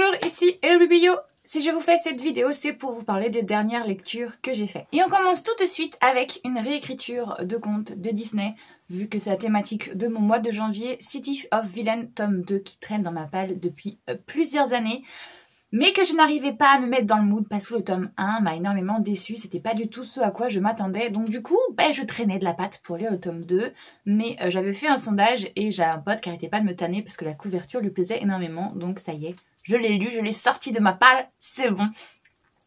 Bonjour, ici Elrubio. Si je vous fais cette vidéo, c'est pour vous parler des dernières lectures que j'ai faites. Et on commence tout de suite avec une réécriture de contes de Disney, vu que c'est la thématique de mon mois de janvier, City of Villain, tome 2, qui traîne dans ma palle depuis plusieurs années, mais que je n'arrivais pas à me mettre dans le mood parce que le tome 1 m'a énormément déçue, c'était pas du tout ce à quoi je m'attendais, donc du coup, je traînais de la patte pour lire le tome 2, mais j'avais fait un sondage et j'ai un pote qui arrêtait pas de me tanner parce que la couverture lui plaisait énormément, donc ça y est. Je l'ai lu, je l'ai sorti de ma palle, c'est bon.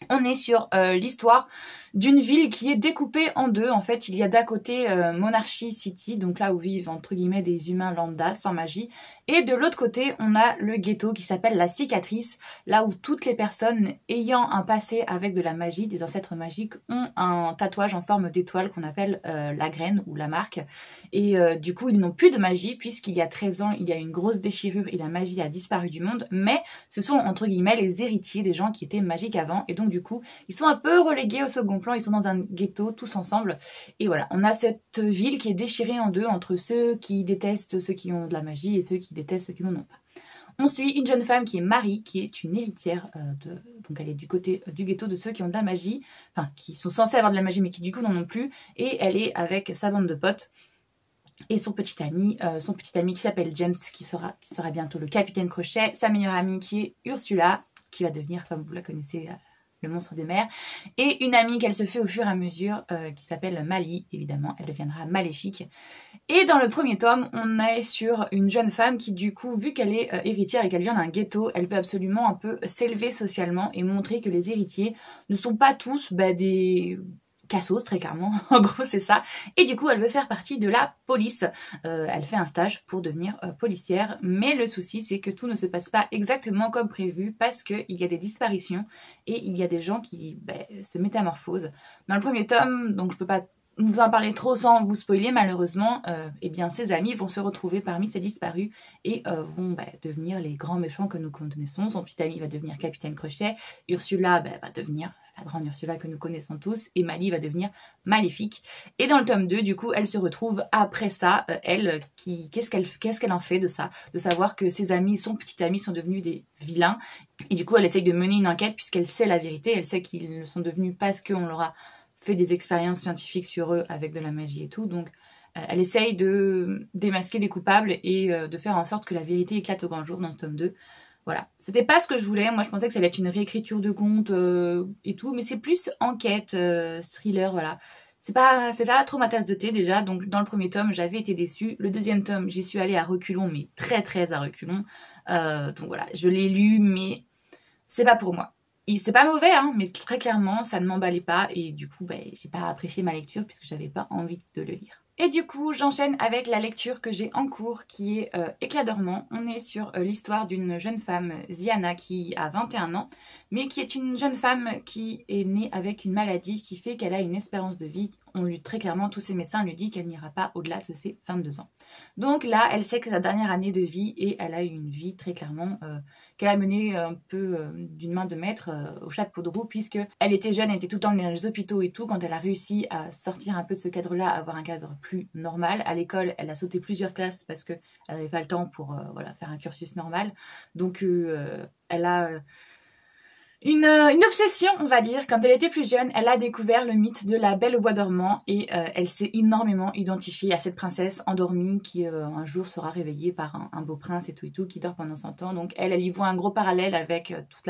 On est sur l'histoire d'une ville qui est découpée en deux. En fait, il y a d'un côté Monarchy City, donc là où vivent entre guillemets des humains lambda sans magie. Et de l'autre côté, on a le ghetto qui s'appelle la Cicatrice, là où toutes les personnes ayant un passé avec de la magie, des ancêtres magiques, ont un tatouage en forme d'étoile qu'on appelle la graine ou la marque. Et du coup, ils n'ont plus de magie puisqu'il y a 13 ans, il y a une grosse déchirure et la magie a disparu du monde. Mais ce sont entre guillemets les héritiers des gens qui étaient magiques avant. Et donc du coup, ils sont un peu relégués au second plan, ils sont dans un ghetto tous ensemble. Et voilà, on a cette ville qui est déchirée en deux entre ceux qui détestent ceux qui ont de la magie et ceux qui détestent ceux qui n'en ont pas. On suit une jeune femme qui est Marie, qui est une héritière donc elle est du côté du ghetto de ceux qui ont de la magie, enfin qui sont censés avoir de la magie mais qui du coup n'en ont plus, et elle est avec sa bande de potes et son petit ami qui s'appelle James, qui sera bientôt le capitaine Crochet, sa meilleure amie qui est Ursula, qui va devenir, comme vous la connaissez, le monstre des mers, et une amie qu'elle se fait au fur et à mesure qui s'appelle Mali, évidemment, elle deviendra maléfique. Et dans le premier tome, on est sur une jeune femme qui du coup, vu qu'elle est héritière et qu'elle vient d'un ghetto, elle veut absolument un peu s'élever socialement et montrer que les héritiers ne sont pas tous des cassos, très clairement, en gros c'est ça, et du coup elle veut faire partie de la police. Elle fait un stage pour devenir policière, mais le souci c'est que tout ne se passe pas exactement comme prévu parce qu'il y a des disparitions et il y a des gens qui se métamorphosent. Dans le premier tome, donc je peux pas vous en parler trop sans vous spoiler malheureusement, ses amis vont se retrouver parmi ces disparus et vont devenir les grands méchants que nous connaissons. Son petit ami va devenir Capitaine Crochet, Ursula va devenir la grande Ursula que nous connaissons tous, et Mali va devenir maléfique. Et dans le tome 2, du coup, elle se retrouve après ça, qu'est-ce qu'elle en fait de ça, de savoir que ses amis, son petit ami, sont devenus des vilains, et du coup elle essaye de mener une enquête puisqu'elle sait la vérité, elle sait qu'ils le sont devenus parce qu'on leur a fait des expériences scientifiques sur eux avec de la magie et tout, donc elle essaye de démasquer les coupables et de faire en sorte que la vérité éclate au grand jour dans ce tome 2. Voilà, c'était pas ce que je voulais, moi je pensais que ça allait être une réécriture de conte et tout, mais c'est plus enquête, thriller, voilà. C'est pas trop ma tasse de thé déjà, donc dans le premier tome j'avais été déçue, le deuxième tome j'y suis allée à reculons, mais très très à reculons, donc voilà, je l'ai lu, mais c'est pas pour moi. C'est pas mauvais, hein, mais très clairement ça ne m'emballait pas, et du coup j'ai pas apprécié ma lecture puisque j'avais pas envie de le lire. Et du coup, j'enchaîne avec la lecture que j'ai en cours qui est Éclat dormant. On est sur l'histoire d'une jeune femme, Ziana, qui a 21 ans, mais qui est une jeune femme qui est née avec une maladie qui fait qu'elle a une espérance de vie. Très clairement, tous ses médecins lui disent qu'elle n'ira pas au-delà de ses 22 ans. Donc là, elle sait que c'est sa dernière année de vie et elle a eu une vie très clairement qu'elle a menée un peu d'une main de maître au chapeau de roue, puisque elle était jeune, elle était tout le temps dans les hôpitaux et tout. Quand elle a réussi à sortir un peu de ce cadre-là, à avoir un cadre plus normal, à l'école, elle a sauté plusieurs classes parce qu'elle n'avait pas le temps pour faire un cursus normal. Donc elle a une obsession, on va dire. Quand elle était plus jeune, elle a découvert le mythe de la Belle au bois dormant et elle s'est énormément identifiée à cette princesse endormie qui un jour sera réveillée par un beau prince et tout, qui dort pendant 100 ans. Donc elle y voit un gros parallèle avec toute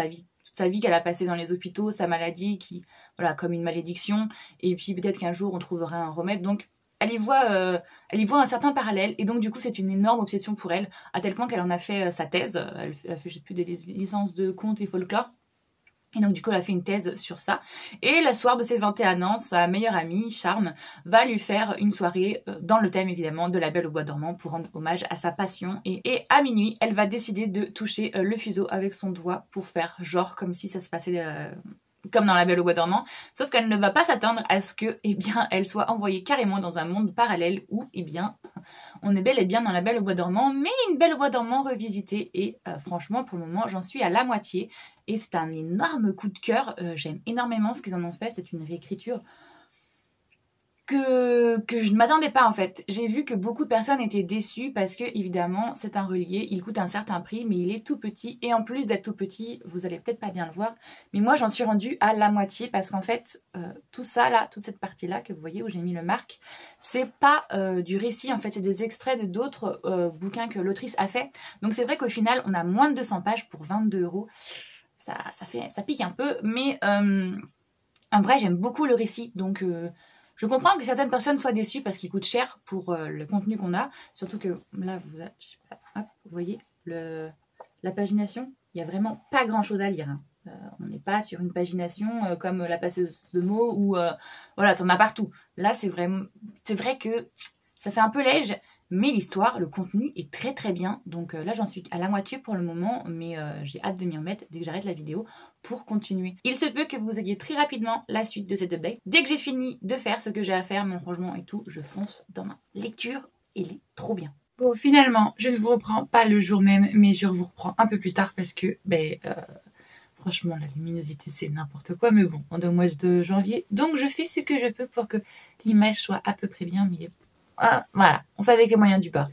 sa vie qu'elle a passée dans les hôpitaux, sa maladie qui, voilà, comme une malédiction, et puis peut-être qu'un jour on trouvera un remède. Donc elle y voit un certain parallèle, et donc du coup c'est une énorme obsession pour elle, à tel point qu'elle en a fait sa thèse. Elle a fait, je sais plus, des licences de contes et folklore. Et donc du coup elle a fait une thèse sur ça, et le soir de ses 21 ans, sa meilleure amie, Charme, va lui faire une soirée dans le thème évidemment de la Belle au bois dormant pour rendre hommage à sa passion, et à minuit elle va décider de toucher le fuseau avec son doigt pour faire genre comme si ça se passait comme dans la Belle au bois dormant, sauf qu'elle ne va pas s'attendre à ce que elle soit envoyée carrément dans un monde parallèle où on est bel et bien dans la Belle au bois dormant, mais une Belle au bois dormant revisitée, et franchement pour le moment j'en suis à la moitié et c'est un énorme coup de cœur. J'aime énormément ce qu'ils en ont fait, c'est une réécriture que je ne m'attendais pas en fait. J'ai vu que beaucoup de personnes étaient déçues parce que évidemment c'est un relié, il coûte un certain prix mais il est tout petit et en plus d'être tout petit, vous allez peut-être pas bien le voir, mais moi j'en suis rendue à la moitié parce qu'en fait tout ça là, toute cette partie là que vous voyez où j'ai mis le marque, c'est pas du récit en fait, c'est des extraits de d'autres bouquins que l'autrice a fait. Donc c'est vrai qu'au final on a moins de 200 pages pour 22 €. Ça pique un peu, mais en vrai j'aime beaucoup le récit, donc je comprends que certaines personnes soient déçues parce qu'il coûte cher pour le contenu qu'on a. Surtout que là, je sais pas, hop, vous voyez la pagination. Il n'y a vraiment pas grand chose à lire. Hein. On n'est pas sur une pagination comme la passeuse de mots où voilà, t'en as partout. Là, c'est vrai que ça fait un peu léger, mais l'histoire, le contenu est très très bien. Donc là, j'en suis à la moitié pour le moment, mais j'ai hâte de m'y remettre dès que j'arrête la vidéo pour continuer. Il se peut que vous ayez très rapidement la suite de cette update. Dès que j'ai fini de faire ce que j'ai à faire, mon rangement et tout, je fonce dans ma lecture. Il est trop bien. Bon, finalement, je ne vous reprends pas le jour même, mais je vous reprends un peu plus tard parce que, franchement, la luminosité, c'est n'importe quoi. Mais bon, on est au mois de janvier, donc je fais ce que je peux pour que l'image soit à peu près bien. Mais voilà, on fait avec les moyens du bord.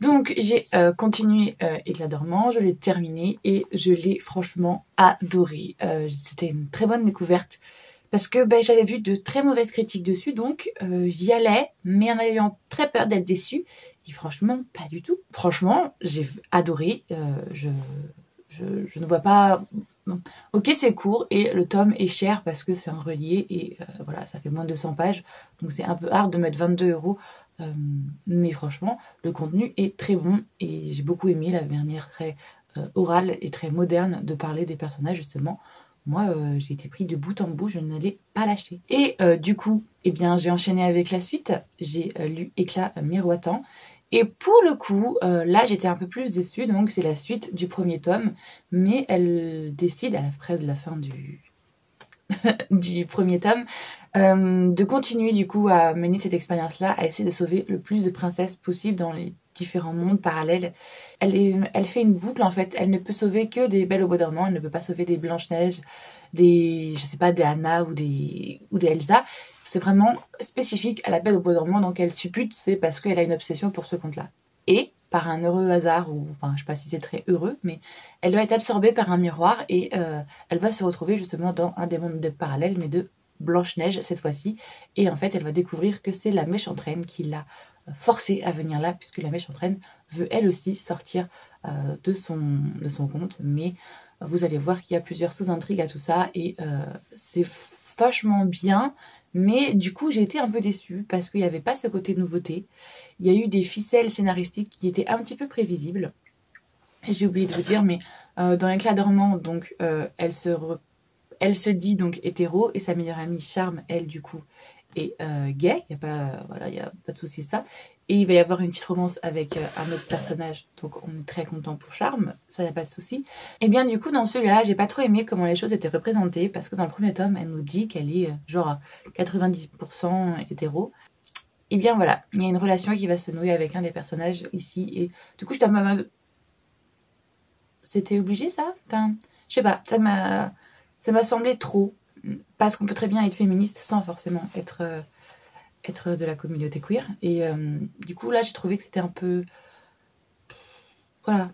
Donc j'ai continué Éclat dormant, je l'ai terminé et je l'ai franchement adoré. C'était une très bonne découverte parce que j'avais vu de très mauvaises critiques dessus, donc j'y allais, mais en ayant très peur d'être déçue. Et franchement, pas du tout. Franchement, j'ai adoré. Je ne vois pas... Ok, c'est court et le tome est cher parce que c'est un relié et voilà, ça fait moins de 200 pages. Donc c'est un peu hard de mettre 22 €. Mais franchement, le contenu est très bon et j'ai beaucoup aimé la manière très orale et très moderne de parler des personnages justement. Moi, j'ai été pris de bout en bout, je n'allais pas lâcher. Et du coup, eh bien, j'ai enchaîné avec la suite. J'ai lu Éclat miroitant. Et pour le coup, là, j'étais un peu plus déçue. Donc, c'est la suite du premier tome. Mais elle décide, à la fin du premier tome, de continuer du coup à mener cette expérience-là, à essayer de sauver le plus de princesses possible dans les différents mondes parallèles. Elle fait une boucle en fait, elle ne peut sauver que des Belles au bois dormant, elle ne peut pas sauver des Blanche-Neige, des Anna ou des Elsa. C'est vraiment spécifique à la Belle au bois dormant, donc elle suppute, c'est parce qu'elle a une obsession pour ce conte-là. Et par un heureux hasard, ou enfin je sais pas si c'est très heureux, mais elle doit être absorbée par un miroir et elle va se retrouver justement dans un des mondes parallèles, mais de Blanche-Neige cette fois-ci. Et en fait, elle va découvrir que c'est la méchante reine qui l'a forcée à venir là, puisque la méchante reine veut elle aussi sortir de son conte. Mais vous allez voir qu'il y a plusieurs sous-intrigues à tout ça et c'est vachement bien. Mais du coup, j'ai été un peu déçue parce qu'il n'y avait pas ce côté nouveauté. Il y a eu des ficelles scénaristiques qui étaient un petit peu prévisibles. J'ai oublié de vous dire, mais dans Éclat dormant, donc elle se dit donc hétéro et sa meilleure amie Charme, elle du coup est gay. Il y a pas de souci ça. Et il va y avoir une petite romance avec un autre personnage, donc on est très content pour Charme, ça n'y a pas de souci. Et bien du coup dans celui-là, j'ai pas trop aimé comment les choses étaient représentées parce que dans le premier tome, elle nous dit qu'elle est genre à 90% hétéro. Et bien voilà, il y a une relation qui va se nouer avec un des personnages ici et du coup je t'en mode... C'était obligé ça? Enfin, je sais pas, ça m'a semblé trop parce qu'on peut très bien être féministe sans forcément être de la communauté queer. Et du coup, là, j'ai trouvé que c'était un peu... Voilà.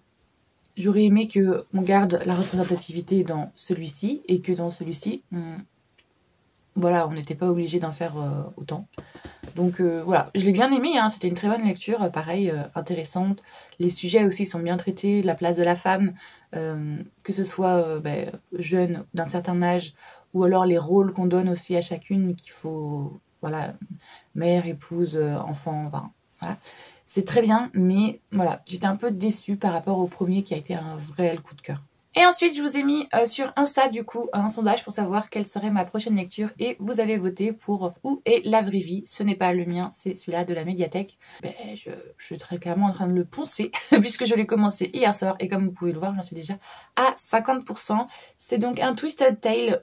J'aurais aimé qu'on garde la représentativité dans celui-ci et que dans celui-ci, voilà, on n'était pas obligé d'en faire autant. Donc voilà, je l'ai bien aimé, hein. C'était une très bonne lecture, pareil, intéressante. Les sujets aussi sont bien traités, la place de la femme, que ce soit jeune, d'un certain âge, ou alors les rôles qu'on donne aussi à chacune, qu'il faut... Voilà, mère, épouse, enfant, enfin, voilà. C'est très bien, mais voilà, j'étais un peu déçue par rapport au premier qui a été un vrai coup de cœur. Et ensuite, je vous ai mis sur Insta, du coup, un sondage pour savoir quelle serait ma prochaine lecture. Et vous avez voté pour Où est la vraie vie. Ce n'est pas le mien, c'est celui-là de la médiathèque. Je suis très clairement en train de le poncer, puisque je l'ai commencé hier soir. Et comme vous pouvez le voir, j'en suis déjà à 50%. C'est donc un Twisted Tale.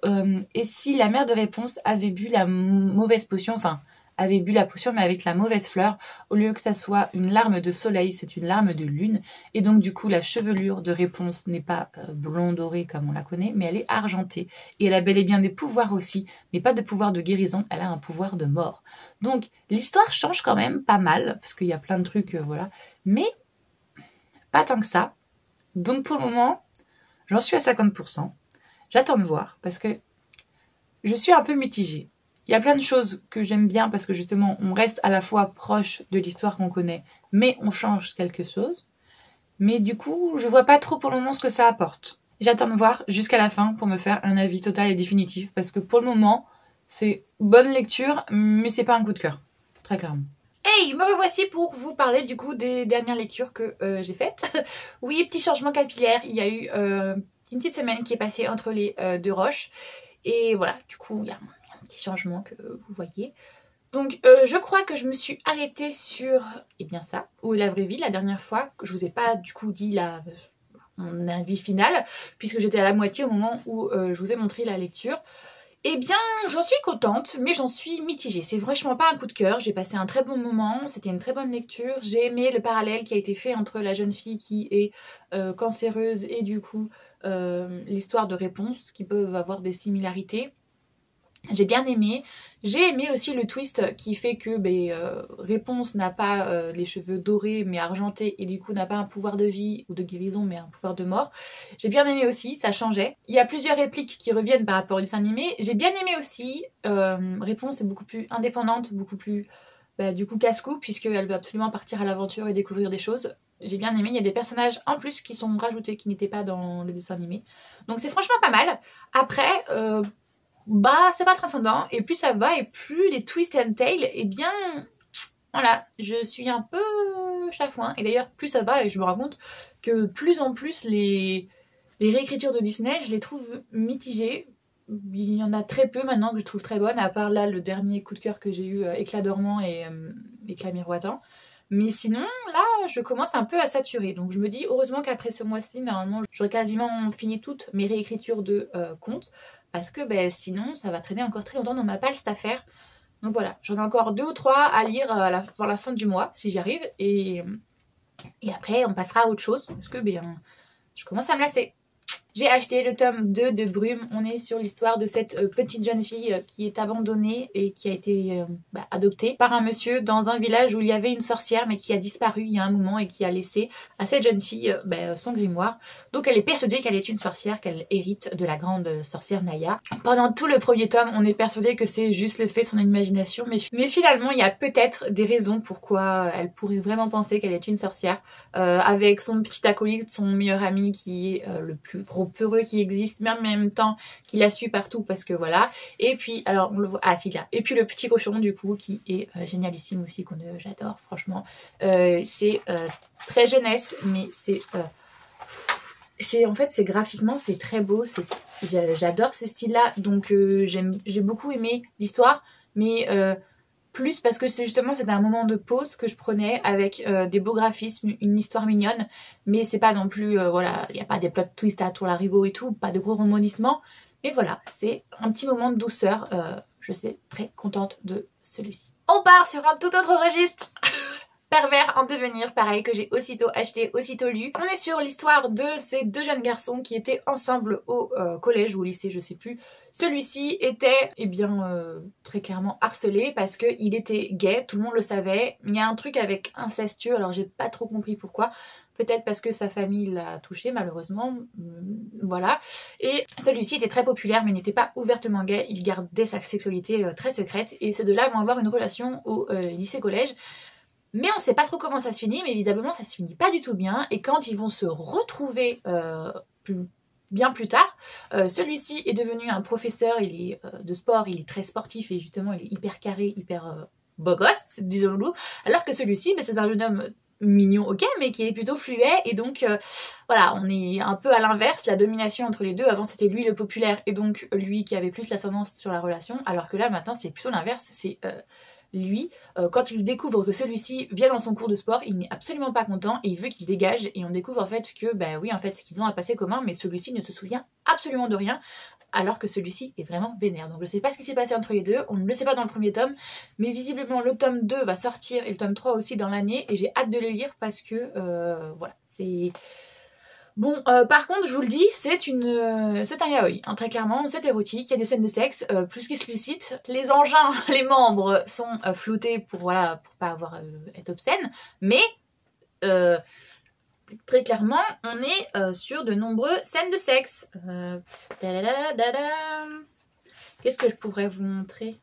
Et si la mère de Réponse avait bu la mauvaise potion, enfin, avait bu la potion mais avec la mauvaise fleur. Au lieu que ça soit une larme de soleil, c'est une larme de lune. Et donc du coup la chevelure de Réponse n'est pas blond dorée comme on la connaît, mais elle est argentée. Et elle a bel et bien des pouvoirs aussi, mais pas de pouvoir de guérison, elle a un pouvoir de mort. Donc l'histoire change quand même pas mal, parce qu'il y a plein de trucs, voilà. Mais pas tant que ça. Donc pour le moment, j'en suis à 50%. J'attends de voir, parce que je suis un peu mitigée. Il y a plein de choses que j'aime bien, parce que justement, on reste à la fois proche de l'histoire qu'on connaît, mais on change quelque chose. Mais du coup, je vois pas trop pour le moment ce que ça apporte. J'attends de voir jusqu'à la fin pour me faire un avis total et définitif, parce que pour le moment, c'est bonne lecture, mais c'est pas un coup de cœur. Très clairement. Hey, me revoici pour vous parler du coup des dernières lectures que j'ai faites. Oui, petit changement capillaire, il y a eu une petite semaine qui est passée entre les deux roches. Et voilà, du coup, il y a un petit changement que vous voyez. Donc, je crois que je me suis arrêtée sur, eh bien ça, ou la vraie vie, la dernière fois, que je vous ai pas du coup dit mon avis final, puisque j'étais à la moitié au moment où je vous ai montré la lecture. Eh bien, j'en suis contente, mais j'en suis mitigée. C'est franchement pas un coup de cœur. J'ai passé un très bon moment, c'était une très bonne lecture. J'ai aimé le parallèle qui a été fait entre la jeune fille qui est cancéreuse et du coup l'histoire de Réponse, qui peuvent avoir des similarités. J'ai bien aimé. J'ai aimé aussi le twist qui fait que Réponse n'a pas les cheveux dorés mais argentés et du coup n'a pas un pouvoir de vie ou de guérison mais un pouvoir de mort. J'ai bien aimé aussi, ça changeait. Il y a plusieurs répliques qui reviennent par rapport au dessin animé. J'ai bien aimé aussi. Réponse est beaucoup plus indépendante, beaucoup plus du coup casse-cou puisqu'elle veut absolument partir à l'aventure et découvrir des choses. J'ai bien aimé, il y a des personnages en plus qui sont rajoutés qui n'étaient pas dans le dessin animé. Donc c'est franchement pas mal. Après... c'est pas transcendant, et plus ça va, et plus les twist and tail, eh bien, voilà, je suis un peu chafouin, et d'ailleurs, plus ça va, et je me rends compte que plus en plus, les réécritures de Disney, je les trouve mitigées. Il y en a très peu maintenant que je trouve très bonnes, à part là, le dernier coup de cœur que j'ai eu, Éclat dormant et Éclat miroitant. Mais sinon, là, je commence un peu à saturer. Donc je me dis, heureusement qu'après ce mois-ci, normalement, j'aurai quasiment fini toutes mes réécritures de contes. Parce que sinon, ça va traîner encore très longtemps dans ma palle, cette affaire. Donc voilà, j'en ai encore 2 ou 3 à lire avant la fin du mois, si j'y arrive. Et après, on passera à autre chose. Parce que je commence à me lasser. J'ai acheté le tome 2 de Brume. On est sur l'histoire de cette petite jeune fille qui est abandonnée et qui a été adoptée par un monsieur dans un village où il y avait une sorcière mais qui a disparu il y a un moment et qui a laissé à cette jeune fille son grimoire. Donc elle est persuadée qu'elle est une sorcière, qu'elle hérite de la grande sorcière Naya. Pendant tout le premier tome, on est persuadé que c'est juste le fait de son imagination, mais finalement il y a peut-être des raisons pourquoi elle pourrait vraiment penser qu'elle est une sorcière. Avec son petit acolyte, son meilleur ami qui est le plus gros peureux qui existe, mais en même temps qui la suit partout parce que voilà. Et puis alors on le voit, c'est là. Et puis le petit cochon du coup qui est génialissime aussi, j'adore franchement. C'est très jeunesse, mais c'est en fait c'est graphiquement c'est très beau, j'adore ce style là, donc j'ai beaucoup aimé l'histoire, mais plus parce que c'était un moment de pause que je prenais avec des beaux graphismes, une histoire mignonne, mais c'est pas non plus, il n'y a pas des plot twists à tour larigot et tout, pas de gros rebondissements, mais voilà, c'est un petit moment de douceur, je suis très contente de celui-ci. On part sur un tout autre registre. Pervers en devenir, pareil, que j'ai aussitôt acheté, aussitôt lu. On est sur l'histoire de ces 2 jeunes garçons qui étaient ensemble au collège ou au lycée, je sais plus. Celui-ci était, très clairement harcelé parce qu'il était gay, tout le monde le savait. Il y a un truc avec incestueux, alors j'ai pas trop compris pourquoi. Peut-être parce que sa famille l'a touché, malheureusement. Voilà. Et celui-ci était très populaire, mais n'était pas ouvertement gay. Il gardait sa sexualité très secrète. Et ces 2-là vont avoir une relation au lycée-collège. Mais on sait pas trop comment ça se finit, mais visiblement ça se finit pas du tout bien. Et quand ils vont se retrouver bien plus tard, celui-ci est devenu un professeur, il est de sport, il est très sportif et justement il est hyper carré, hyper beau gosse, disons-le. Alors que celui-ci, c'est un jeune homme mignon, ok, mais qui est plutôt fluet. Et donc voilà, on est un peu à l'inverse, la domination entre les deux. Avant c'était lui le populaire et donc lui qui avait plus l'ascendance sur la relation, alors que là maintenant c'est plutôt l'inverse, c'est... lui, quand il découvre que celui-ci vient dans son cours de sport, il n'est absolument pas content et il veut qu'il dégage, et on découvre en fait que oui, en fait, c'est qu'ils ont un passé commun, mais celui-ci ne se souvient absolument de rien. alors que celui-ci est vraiment vénère. Donc je sais pas ce qui s'est passé entre les deux, on ne le sait pas dans le premier tome, mais visiblement le tome 2 va sortir et le tome 3 aussi dans l'année, et j'ai hâte de les lire parce que voilà, c'est... Bon, par contre, je vous le dis, c'est un yaoi, hein, très clairement, c'est érotique, il y a des scènes de sexe plus qu'explicites. Les engins, les membres sont floutés pour, voilà, pour pas avoir être obscène, mais très clairement, on est sur de nombreuses scènes de sexe. Qu'est-ce que je pourrais vous montrer?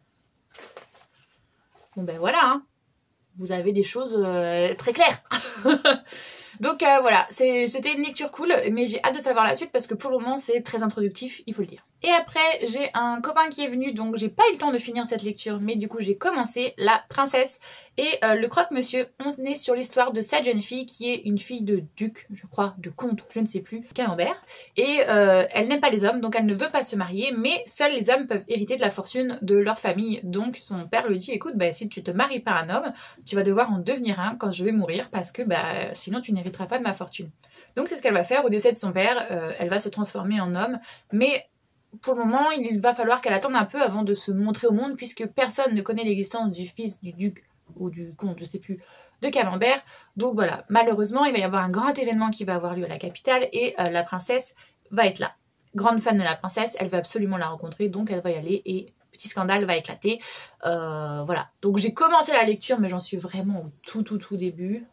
Bon ben voilà, hein. Vous avez des choses très claires. Donc voilà, c'était une lecture cool, mais j'ai hâte de savoir la suite parce que pour le moment c'est très introductif, il faut le dire. Et après j'ai un copain qui est venu, donc j'ai pas eu le temps de finir cette lecture, mais du coup j'ai commencé La Princesse et le croque-monsieur. On est sur l'histoire de cette jeune fille qui est une fille de duc, je crois, de comte, je ne sais plus, Camembert. Et elle n'aime pas les hommes, donc elle ne veut pas se marier, mais seuls les hommes peuvent hériter de la fortune de leur famille. Donc son père lui dit, écoute, bah, si tu te maries par un homme, tu vas devoir en devenir un quand je vais mourir, parce que bah, sinon tu n'hériteras pas de ma fortune. Donc c'est ce qu'elle va faire. Au décès de son père, elle va se transformer en homme, mais pour le moment il va falloir qu'elle attende un peu avant de se montrer au monde, puisque personne ne connaît l'existence du fils du duc ou du comte, je sais plus, de Camembert. Donc voilà, malheureusement il va y avoir un grand événement qui va avoir lieu à la capitale et la princesse va être là. Grande fan de la princesse, elle veut absolument la rencontrer, donc elle va y aller et petit scandale va éclater. Voilà, donc j'ai commencé la lecture mais j'en suis vraiment au tout début.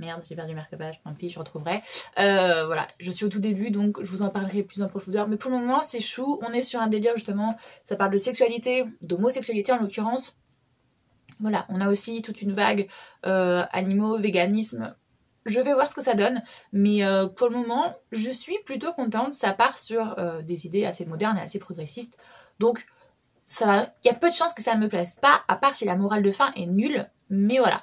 Merde, j'ai perdu marque-page, tant pis, je retrouverai. Voilà, je suis au tout début, donc je vous en parlerai plus en profondeur. Mais pour le moment, c'est chou. On est sur un délire, justement. Ça parle de sexualité, d'homosexualité en l'occurrence. Voilà, on a aussi toute une vague animaux, véganisme. Je vais voir ce que ça donne. Mais pour le moment, je suis plutôt contente. Ça part sur des idées assez modernes et assez progressistes. Donc, il y a peu de chances que ça ne me plaise pas, à part si la morale de fin est nulle. Mais voilà,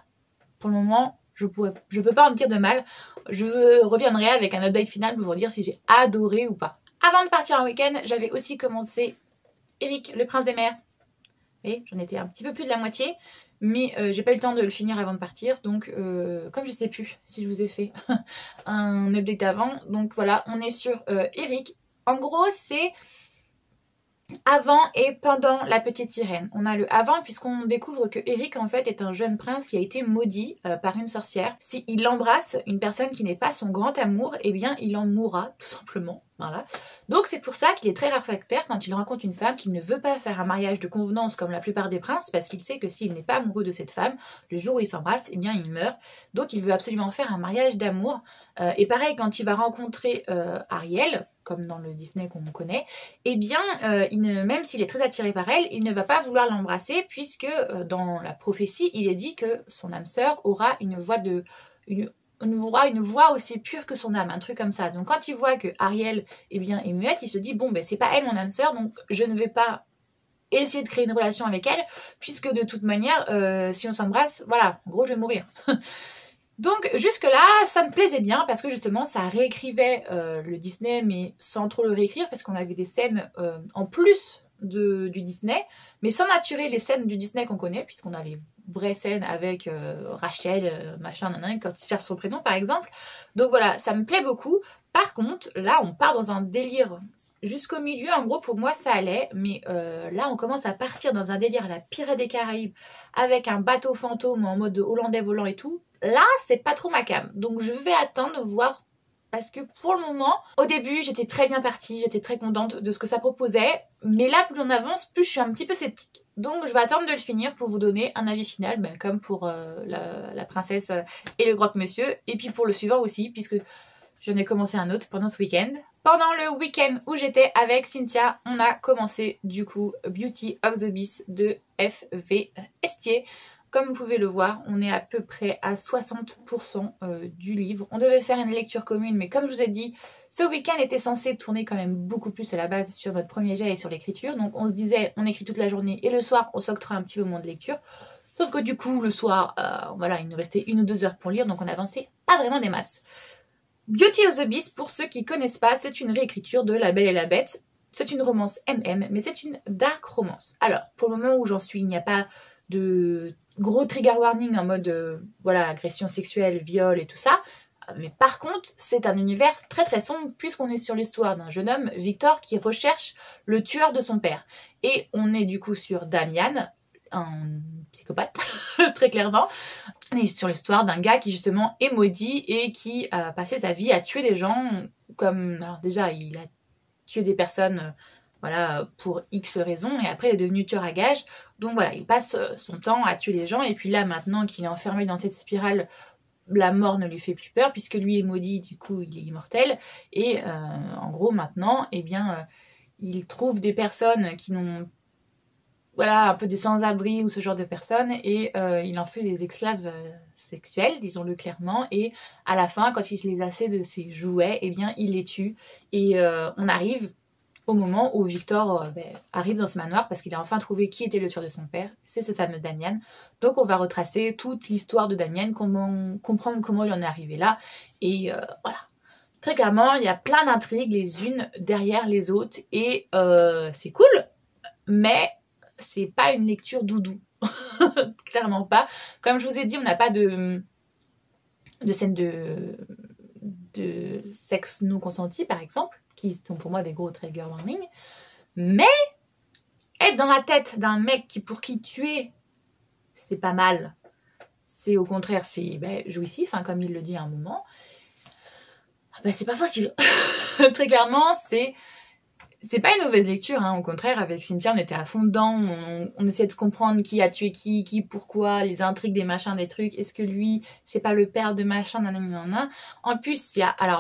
pour le moment... Je peux pas en dire de mal. Je reviendrai avec un update final pour vous dire si j'ai adoré ou pas. Avant de partir en week-end, j'avais aussi commencé Eric, le prince des mers. Et j'en étais un petit peu plus de la moitié. Mais j'ai pas eu le temps de le finir avant de partir. Donc comme je sais plus si je vous ai fait un update avant. Donc voilà, on est sur Eric. En gros, c'est... avant et pendant La Petite Sirène. On a le avant puisqu'on découvre que Eric en fait est un jeune prince qui a été maudit par une sorcière. S'il embrasse une personne qui n'est pas son grand amour, eh bien il en mourra tout simplement. Voilà. Donc c'est pour ça qu'il est très réfractaire quand il rencontre une femme, qu'il ne veut pas faire un mariage de convenance comme la plupart des princes, parce qu'il sait que s'il n'est pas amoureux de cette femme, le jour où il s'embrasse, eh bien il meurt. Donc il veut absolument faire un mariage d'amour. Et pareil, quand il va rencontrer Ariel, comme dans le Disney qu'on connaît, eh bien même s'il est très attiré par elle, il ne va pas vouloir l'embrasser, puisque dans la prophétie, il est dit que son âme sœur aura une voix aussi pure que son âme, un truc comme ça. Donc quand il voit que Ariel est muette, il se dit bon ben c'est pas elle mon âme sœur, donc je ne vais pas essayer de créer une relation avec elle, puisque de toute manière si on s'embrasse, voilà, en gros je vais mourir. Donc jusque là ça me plaisait bien parce que justement ça réécrivait le Disney, mais sans trop le réécrire, parce qu'on avait des scènes en plus du Disney, mais sans naturer les scènes du Disney qu'on connaît, puisqu'on a les vraies scènes avec Rachel, machin, nanan, quand il cherche son prénom par exemple. Donc voilà, ça me plaît beaucoup. Par contre, là on part dans un délire jusqu'au milieu, en gros pour moi ça allait, mais là on commence à partir dans un délire à la Pirates des Caraïbes, avec un bateau fantôme en mode hollandais volant et tout. Là c'est pas trop ma came, donc je vais attendre de voir. Parce que pour le moment, au début, j'étais très bien partie, j'étais très contente de ce que ça proposait. Mais là, plus on avance, plus je suis un petit peu sceptique. Donc je vais attendre de le finir pour vous donner un avis final, ben, comme pour la princesse et le croque-monsieur. Et puis pour le suivant aussi, puisque j'en ai commencé un autre pendant ce week-end. Pendant le week-end où j'étais avec Cynthia, on a commencé du coup Beauty of the Beast de F.V. Estier. Comme vous pouvez le voir, on est à peu près à 60% du livre. On devait faire une lecture commune, mais comme je vous ai dit, ce week-end était censé tourner quand même beaucoup plus à la base sur notre premier jet et sur l'écriture. Donc on se disait, on écrit toute la journée et le soir, on s'octroie un petit moment de lecture. Sauf que du coup, le soir, voilà, il nous restait 1 ou 2 heures pour lire, donc on avançait pas vraiment des masses. Beauty of the Beast, pour ceux qui ne connaissent pas, c'est une réécriture de La Belle et la Bête. C'est une romance MM, mais c'est une dark romance. Alors, pour le moment où j'en suis, il n'y a pas de gros trigger warning en mode voilà, agression sexuelle, viol et tout ça. Mais par contre, c'est un univers très très sombre puisqu'on est sur l'histoire d'un jeune homme, Victor, qui recherche le tueur de son père. Et on est du coup sur Damian, un psychopathe, très clairement. On est sur l'histoire d'un gars qui justement est maudit et qui a passé sa vie à tuer des gens comme... Alors déjà, il a tué des personnes... voilà, pour X raisons, et après il est devenu tueur à gages. Donc voilà, il passe son temps à tuer les gens, et puis là, maintenant qu'il est enfermé dans cette spirale, la mort ne lui fait plus peur, puisque lui est maudit, du coup il est immortel, et en gros maintenant, eh bien, il trouve des personnes qui n'ont, voilà, un peu des sans-abri ou ce genre de personnes, et il en fait des esclaves sexuels, disons-le clairement, et à la fin, quand il les a assez de ses jouets, eh bien, il les tue, et on arrive au moment où Victor arrive dans ce manoir parce qu'il a enfin trouvé qui était le tueur de son père, c'est ce fameux Damian. Donc on va retracer toute l'histoire de Damian, comprendre comment il en est arrivé là, et voilà. Très clairement, il y a plein d'intrigues les unes derrière les autres, et c'est cool, mais c'est pas une lecture doudou. Clairement pas. Comme je vous ai dit, on n'a pas de scène de sexe non consenti, par exemple, qui sont pour moi des gros trigger warning, mais être dans la tête d'un mec pour qui tuer, c'est pas mal. C'est au contraire, c'est jouissif, hein, comme il le dit à un moment. C'est pas facile. Très clairement, c'est pas une mauvaise lecture, hein. Au contraire, avec Cynthia, on était à fond dedans, on essayait de comprendre qui a tué qui, pourquoi, les intrigues des machins, des trucs, est-ce que lui, c'est pas le père de machin, nanana. En plus,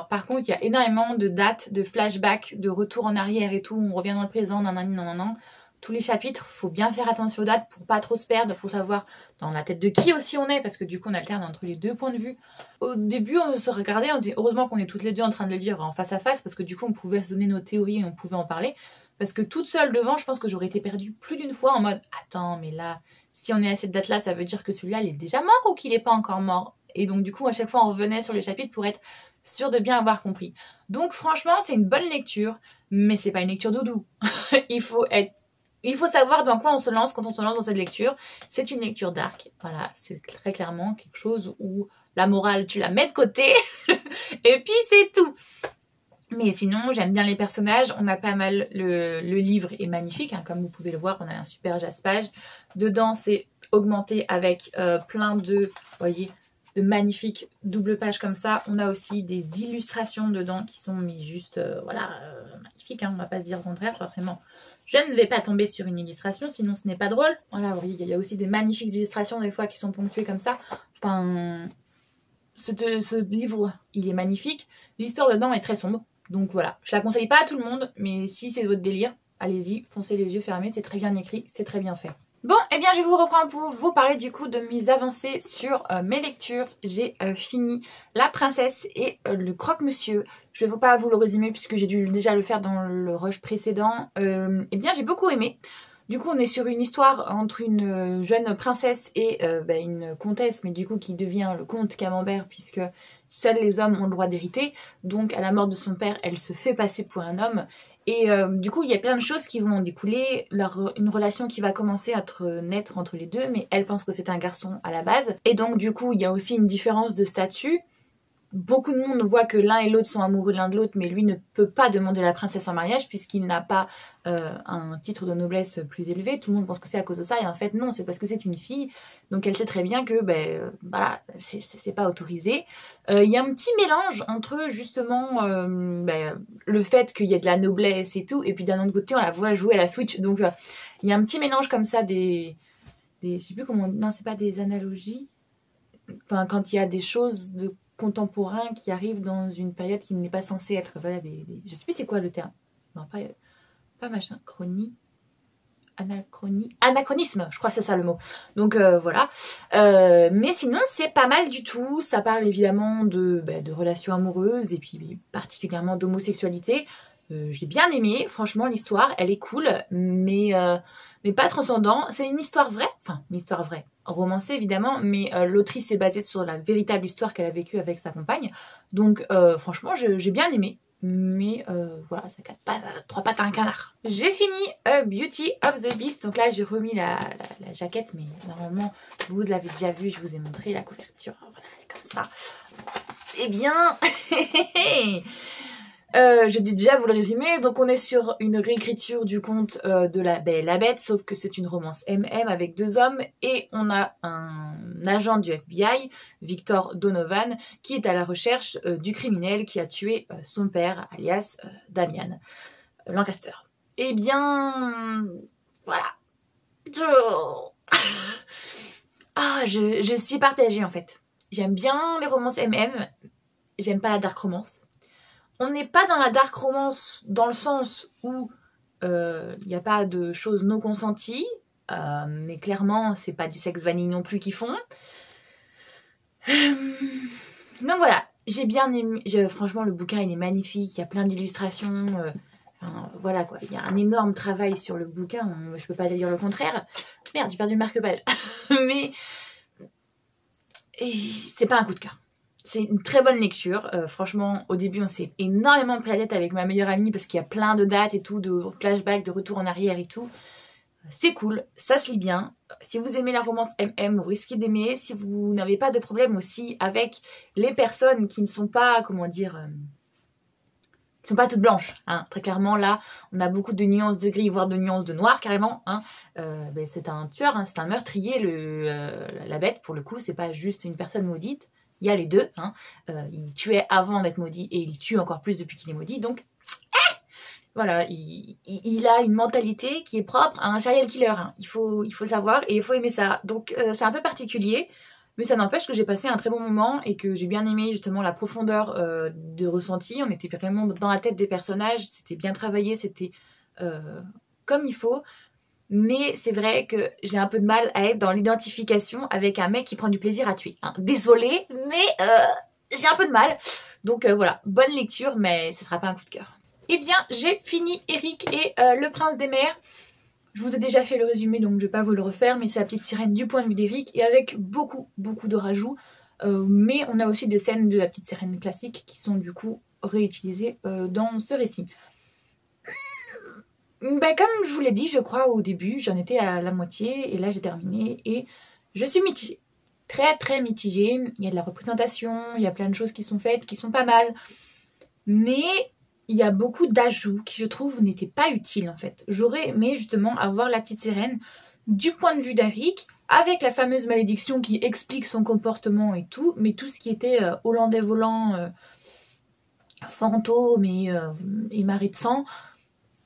par contre, il y a énormément de dates, de flashbacks, de retour en arrière et tout, on revient dans le présent, nanana. Tous les chapitres, faut bien faire attention aux dates pour pas trop se perdre, faut savoir dans la tête de qui aussi on est, parce que du coup on alterne entre les deux points de vue. Au début on se regardait, on dit heureusement qu'on est toutes les deux en train de le lire en face à face, parce que du coup on pouvait se donner nos théories et on pouvait en parler, parce que toute seule devant, je pense que j'aurais été perdue plus d'une fois en mode attends, mais là, si on est à cette date là, ça veut dire que celui-là il est déjà mort ou qu'il est pas encore mort. Et donc du coup à chaque fois on revenait sur le chapitre pour être sûr de bien avoir compris. Donc franchement c'est une bonne lecture, mais c'est pas une lecture doudou. Il faut savoir dans quoi on se lance quand on se lance dans cette lecture. C'est une lecture dark. Voilà, c'est très clairement quelque chose où la morale, tu la mets de côté. Et puis c'est tout. Mais sinon, j'aime bien les personnages. On a pas mal... Le livre est magnifique, hein, comme vous pouvez le voir. On a un super jaspage. Dedans, c'est augmenté avec plein de... voyez, de magnifiques double pages comme ça. On a aussi des illustrations dedans qui sont juste magnifiques, hein, on va pas se dire le contraire forcément. Je ne vais pas tomber sur une illustration, sinon ce n'est pas drôle. Voilà, vous voyez, il y a aussi des magnifiques illustrations des fois qui sont ponctuées comme ça. Enfin, ce livre, il est magnifique. L'histoire dedans est très sombre. Donc voilà, je la conseille pas à tout le monde, mais si c'est votre délire, allez-y, foncez les yeux fermés, c'est très bien écrit, c'est très bien fait. Bon, eh bien je vous reprends pour vous parler du coup de mes avancées sur mes lectures. J'ai fini La Princesse et le Croque-Monsieur. Je ne vais pas vous le résumer puisque j'ai dû déjà le faire dans le rush précédent. Eh bien j'ai beaucoup aimé. Du coup on est sur une histoire entre une jeune princesse et une comtesse, mais du coup qui devient le comte Camembert puisque seuls les hommes ont le droit d'hériter. Donc à la mort de son père, elle se fait passer pour un homme. Et du coup, il y a plein de choses qui vont en découler. Une relation qui va commencer à naître entre les deux, mais elle pense que c'est un garçon à la base. Et donc, du coup, il y a aussi une différence de statut. Beaucoup de monde voit que l'un et l'autre sont amoureux l'un de l'autre, mais lui ne peut pas demander la princesse en mariage puisqu'il n'a pas un titre de noblesse plus élevé. Tout le monde pense que c'est à cause de ça, et en fait non, c'est parce que c'est une fille. Donc elle sait très bien que voilà, c'est pas autorisé. Il y a un petit mélange entre justement le fait qu'il y ait de la noblesse et tout, et puis d'un autre côté on la voit jouer à la Switch. Donc il y a un petit mélange comme ça je sais plus comment, non c'est pas des analogies. Enfin quand il y a des choses de contemporain qui arrive dans une période qui n'est pas censée être, voilà, je sais plus c'est quoi le terme, non pas machin, anachronisme, je crois que c'est ça le mot. Donc voilà, mais sinon c'est pas mal du tout. Ça parle évidemment de relations amoureuses et puis particulièrement d'homosexualité. J'ai bien aimé, franchement l'histoire elle est cool, mais pas transcendant. C'est une histoire vraie, romancée évidemment, mais l'autrice est basée sur la véritable histoire qu'elle a vécue avec sa compagne. Donc franchement j'ai bien aimé, mais voilà, ça casse pas trois pattes à un canard. J'ai fini Beauty of the Beast, donc là j'ai remis la jaquette, mais normalement vous l'avez déjà vu, je vous ai montré la couverture, voilà, elle est comme ça. Eh bien, je dis déjà vous le résumer. Donc on est sur une réécriture du conte de La Belle et la Bête, sauf que c'est une romance MM avec 2 hommes et on a un agent du FBI, Victor Donovan, qui est à la recherche du criminel qui a tué son père, alias Damian Lancaster. Eh bien, voilà. Je suis partagée en fait. J'aime bien les romances MM, j'aime pas la dark romance. On n'est pas dans la dark romance dans le sens où il n'y a pas de choses non consenties, mais clairement c'est pas du sexe vanille non plus qu'ils font. Donc voilà, j'ai bien aimé, franchement le bouquin il est magnifique, il y a plein d'illustrations, enfin voilà quoi, il y a un énorme travail sur le bouquin, je peux pas dire le contraire. Merde, j'ai perdu le marque-page. Mais c'est pas un coup de cœur. C'est une très bonne lecture. Franchement, au début, on s'est énormément pris la tête avec ma meilleure amie parce qu'il y a plein de dates et tout, de flashbacks, de retour en arrière et tout. C'est cool, ça se lit bien. Si vous aimez la romance MM, vous risquez d'aimer. Si vous n'avez pas de problème aussi avec les personnes qui ne sont pas, comment dire, qui sont pas toutes blanches. Hein. Très clairement, là, on a beaucoup de nuances de gris, voire de nuances de noir carrément. Hein. Ben, c'est un tueur, hein, c'est un meurtrier. La bête, pour le coup, c'est pas juste une personne maudite. Il y a les deux. Hein. Il tuait avant d'être maudit et il tue encore plus depuis qu'il est maudit. Donc, voilà, il a une mentalité qui est propre à un serial killer. Hein. Il faut le savoir et il faut aimer ça. Donc, c'est un peu particulier. Mais ça n'empêche que j'ai passé un très bon moment et que j'ai bien aimé justement la profondeur de ressenti. On était vraiment dans la tête des personnages. C'était bien travaillé, c'était comme il faut. Mais c'est vrai que j'ai un peu de mal à être dans l'identification avec un mec qui prend du plaisir à tuer. Hein. Désolée, mais j'ai un peu de mal. Donc voilà, bonne lecture, mais ce sera pas un coup de cœur. Eh bien, j'ai fini Eric et le prince des mers. Je vous ai déjà fait le résumé, donc je vais pas vous le refaire, mais c'est la petite sirène du point de vue d'Eric, et avec beaucoup de rajouts. Mais on a aussi des scènes de la petite sirène classique qui sont du coup réutilisées dans ce récit. Ben, comme je vous l'ai dit, je crois au début, j'en étais à la moitié et là j'ai terminé et je suis mitigée. Très mitigée. Il y a de la représentation, il y a plein de choses qui sont faites, qui sont pas mal. Mais il y a beaucoup d'ajouts qui je trouve n'étaient pas utiles en fait. J'aurais aimé justement avoir la petite sirène du point de vue d'Eric, avec la fameuse malédiction qui explique son comportement et tout, mais tout ce qui était hollandais volant, fantôme et marée de sang,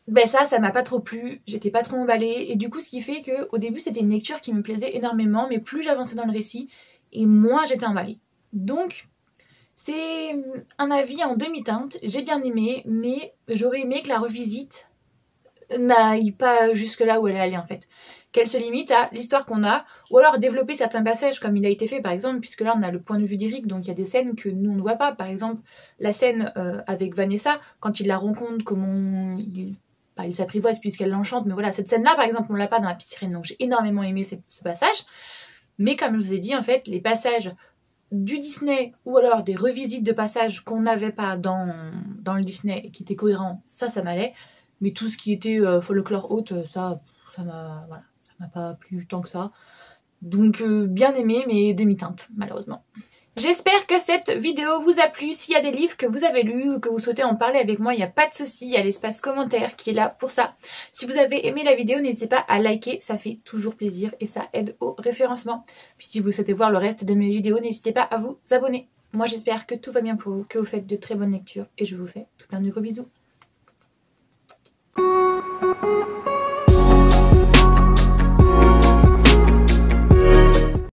ben ça m'a pas trop plu, j'étais pas trop emballée, et du coup ce qui fait que au début c'était une lecture qui me plaisait énormément, mais plus j'avançais dans le récit, et moins j'étais emballée. Donc c'est un avis en demi-teinte, j'ai bien aimé, mais j'aurais aimé que la revisite n'aille pas jusque là où elle est allée en fait. Qu'elle se limite à l'histoire qu'on a, ou alors développer certains passages comme il a été fait par exemple, puisque là on a le point de vue d'Eric, donc il y a des scènes que nous on ne voit pas. Par exemple la scène avec Vanessa, quand il la rencontre, comment il s'apprivoise puisqu'elle l'enchante, mais voilà, cette scène-là, par exemple, on l'a pas dans La Petite Sirène, donc j'ai énormément aimé ce passage. Mais comme je vous ai dit, en fait, les passages du Disney, ou alors des revisites de passages qu'on n'avait pas dans le Disney et qui étaient cohérents, ça m'allait. Mais tout ce qui était folklore haute, ça m'a pas plu tant que ça. Donc bien aimé, mais demi-teinte, malheureusement. J'espère que cette vidéo vous a plu. S'il y a des livres que vous avez lus ou que vous souhaitez en parler avec moi, il n'y a pas de souci, il y a l'espace commentaire qui est là pour ça. Si vous avez aimé la vidéo, n'hésitez pas à liker, ça fait toujours plaisir et ça aide au référencement. Puis si vous souhaitez voir le reste de mes vidéos, n'hésitez pas à vous abonner. Moi j'espère que tout va bien pour vous, que vous faites de très bonnes lectures et je vous fais tout plein de gros bisous.